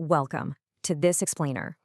Welcome to This Explainer.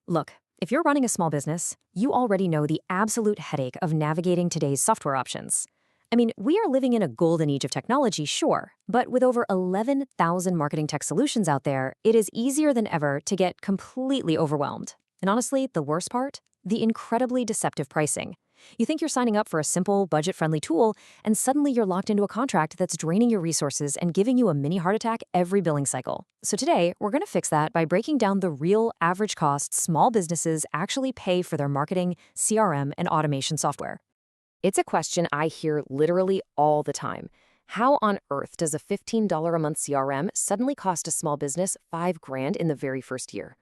Look, if you're running a small business, you already know the absolute headache of navigating today's software options. I mean, we are living in a golden age of technology, sure, but with over 11,000 marketing tech solutions out there, it is easier than ever to get completely overwhelmed. And honestly, the worst part? The incredibly deceptive pricing. You think you're signing up for a simple, budget-friendly tool, and suddenly you're locked into a contract that's draining your resources and giving you a mini heart attack every billing cycle. So today, we're going to fix that by breaking down the real average cost small businesses actually pay for their marketing, CRM, and automation software. It's a question I hear literally all the time. How on earth does a $15 a month CRM suddenly cost a small business $5,000 in the very first year?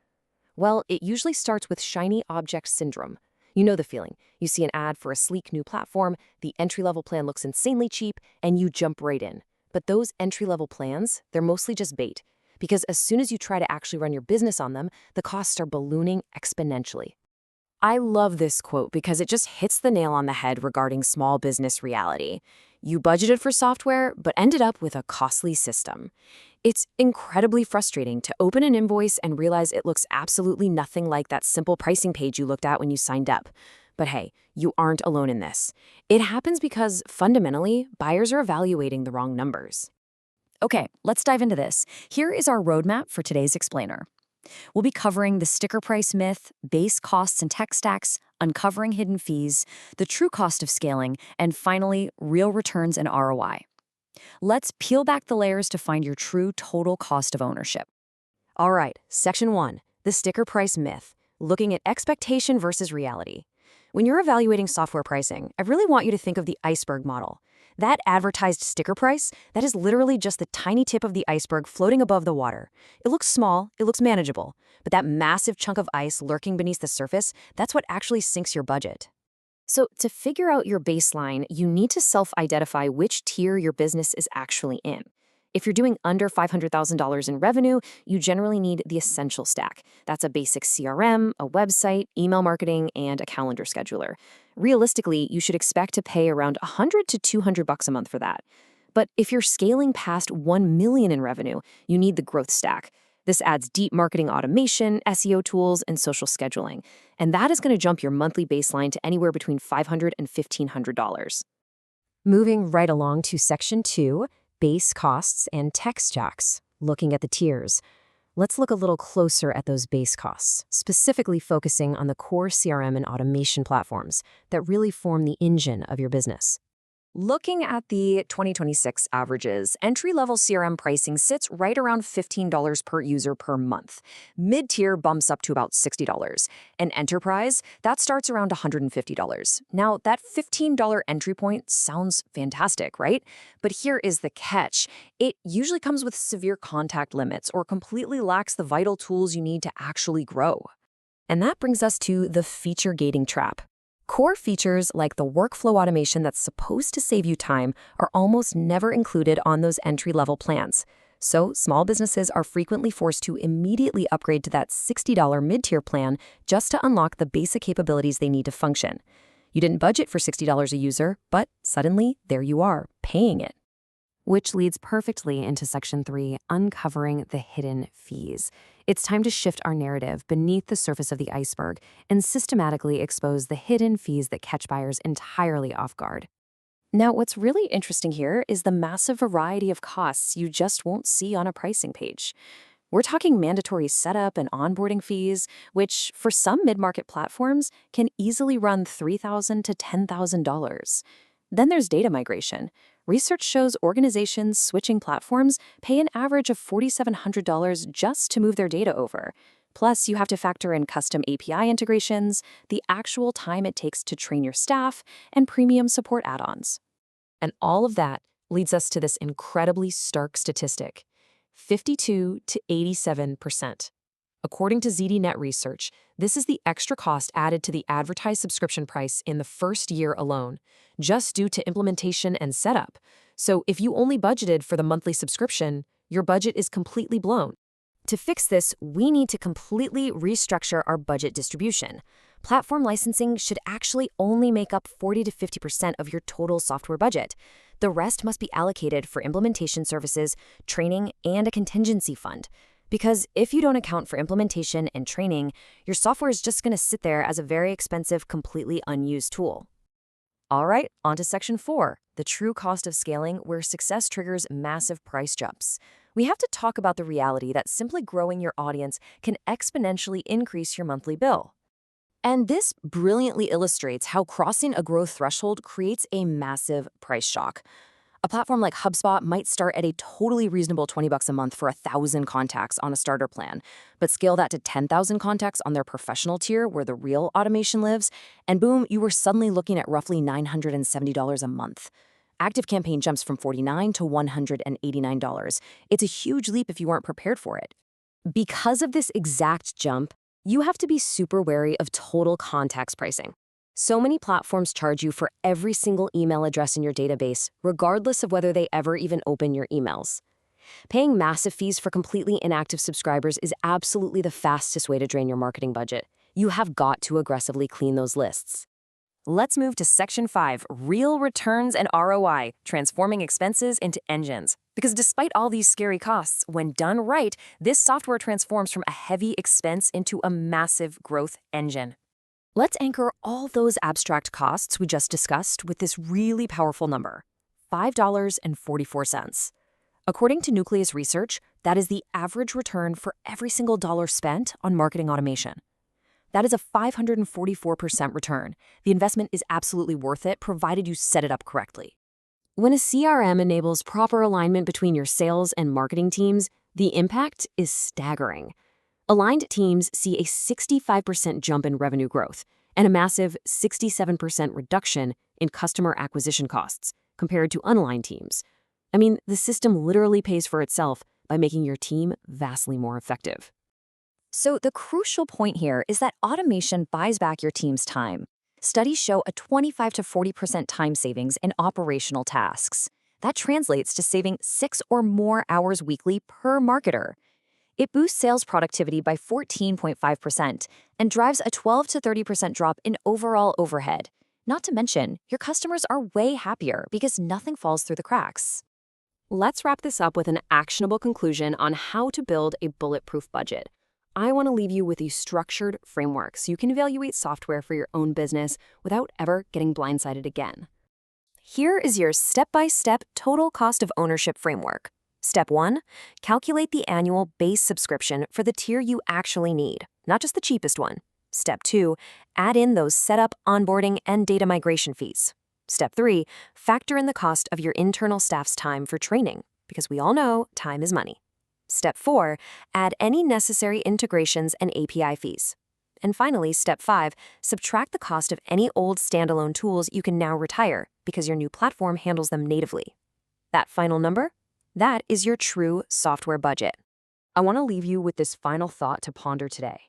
Well, it usually starts with shiny object syndrome. You know the feeling. You see an ad for a sleek new platform, the entry-level plan looks insanely cheap, and you jump right in. But those entry-level plans, they're mostly just bait. Because as soon as you try to actually run your business on them, the costs are ballooning exponentially. I love this quote because it just hits the nail on the head regarding small business reality. You budgeted for software, but ended up with a costly system. It's incredibly frustrating to open an invoice and realize it looks absolutely nothing like that simple pricing page you looked at when you signed up. But hey, you aren't alone in this. It happens because, fundamentally, buyers are evaluating the wrong numbers. Okay, let's dive into this. Here is our roadmap for today's explainer. We'll be covering the sticker price myth, base costs and tech stacks, uncovering hidden fees, the true cost of scaling, and finally, real returns and ROI. Let's peel back the layers to find your true total cost of ownership. All right, Section 1, the sticker price myth, looking at expectation versus reality. When you're evaluating software pricing, I really want you to think of the iceberg model. That advertised sticker price, that is literally just the tiny tip of the iceberg floating above the water. It looks small, it looks manageable, but that massive chunk of ice lurking beneath the surface, that's what actually sinks your budget. So to figure out your baseline, you need to self-identify which tier your business is actually in. If you're doing under $500,000 in revenue, you generally need the essential stack. That's a basic CRM, a website, email marketing, and a calendar scheduler. Realistically, you should expect to pay around $100 to $200 a month for that. But if you're scaling past $1 million in revenue, you need the growth stack. This adds deep marketing automation, SEO tools, and social scheduling. And that is going to jump your monthly baseline to anywhere between $500 and $1,500. Moving right along to Section 2, base costs and tech stacks, looking at the tiers. Let's look a little closer at those base costs, specifically focusing on the core CRM and automation platforms that really form the engine of your business. Looking at the 2026 averages, entry-level CRM pricing sits right around $15 per user per month. Mid-tier bumps up to about $60. And enterprise, that starts around $150. Now, that $15 entry point sounds fantastic, right? But here is the catch. It usually comes with severe contact limits or completely lacks the vital tools you need to actually grow. And that brings us to the feature gating trap. Core features like the workflow automation that's supposed to save you time are almost never included on those entry-level plans. So small businesses are frequently forced to immediately upgrade to that $60 mid-tier plan just to unlock the basic capabilities they need to function. You didn't budget for $60 a user, but suddenly there you are, paying it. Which leads perfectly into Section 3, uncovering the hidden fees. It's time to shift our narrative beneath the surface of the iceberg and systematically expose the hidden fees that catch buyers entirely off guard. Now, what's really interesting here is the massive variety of costs you just won't see on a pricing page. We're talking mandatory setup and onboarding fees, which for some mid-market platforms can easily run $3,000 to $10,000. Then there's data migration. Research shows organizations switching platforms pay an average of $4,700 just to move their data over. Plus, you have to factor in custom API integrations, the actual time it takes to train your staff, and premium support add-ons. And all of that leads us to this incredibly stark statistic: 52 to 87%. According to ZDNet Research, this is the extra cost added to the advertised subscription price in the first year alone, just due to implementation and setup. So if you only budgeted for the monthly subscription, your budget is completely blown. To fix this, we need to completely restructure our budget distribution. Platform licensing should actually only make up 40 to 50% of your total software budget. The rest must be allocated for implementation services, training, and a contingency fund. Because if you don't account for implementation and training, your software is just going to sit there as a very expensive, completely unused tool. All right, on to section 4, the true cost of scaling, where success triggers massive price jumps. We have to talk about the reality that simply growing your audience can exponentially increase your monthly bill. And this brilliantly illustrates how crossing a growth threshold creates a massive price shock. A platform like HubSpot might start at a totally reasonable $20 a month for 1,000 contacts on a starter plan, but scale that to 10,000 contacts on their professional tier where the real automation lives, and boom, you were suddenly looking at roughly $970 a month. ActiveCampaign jumps from $49 to $189. It's a huge leap if you weren't prepared for it. Because of this exact jump, you have to be super wary of total contacts pricing. So many platforms charge you for every single email address in your database, regardless of whether they ever even open your emails. Paying massive fees for completely inactive subscribers is absolutely the fastest way to drain your marketing budget. You have got to aggressively clean those lists. Let's move to section 5, real returns and ROI, transforming expenses into engines. Because despite all these scary costs, when done right, this software transforms from a heavy expense into a massive growth engine. Let's anchor all those abstract costs we just discussed with this really powerful number, $5.44. According to Nucleus Research, that is the average return for every single dollar spent on marketing automation. That is a 544% return. The investment is absolutely worth it, provided you set it up correctly. When a CRM enables proper alignment between your sales and marketing teams, the impact is staggering. Aligned teams see a 65% jump in revenue growth and a massive 67% reduction in customer acquisition costs compared to unaligned teams. I mean, the system literally pays for itself by making your team vastly more effective. So the crucial point here is that automation buys back your team's time. Studies show a 25 to 40% time savings in operational tasks. That translates to saving 6 or more hours weekly per marketer. It boosts sales productivity by 14.5% and drives a 12 to 30% drop in overall overhead. Not to mention, your customers are way happier because nothing falls through the cracks. Let's wrap this up with an actionable conclusion on how to build a bulletproof budget. I want to leave you with a structured framework so you can evaluate software for your own business without ever getting blindsided again. Here is your step-by-step total cost of ownership framework. Step 1, calculate the annual base subscription for the tier you actually need, not just the cheapest one. Step 2, add in those setup, onboarding, and data migration fees. Step 3, factor in the cost of your internal staff's time for training, because we all know time is money. Step 4, add any necessary integrations and API fees. And finally, step 5, subtract the cost of any old standalone tools you can now retire because your new platform handles them natively. That final number? That is your true software budget. I want to leave you with this final thought to ponder today.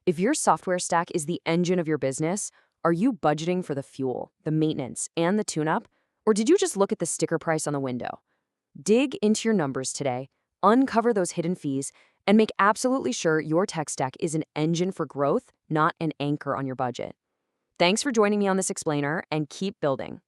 If your software stack is the engine of your business, are you budgeting for the fuel, the maintenance, and the tune-up? Or did you just look at the sticker price on the window? Dig into your numbers today, uncover those hidden fees, and make absolutely sure your tech stack is an engine for growth, not an anchor on your budget. Thanks for joining me on this explainer, and keep building.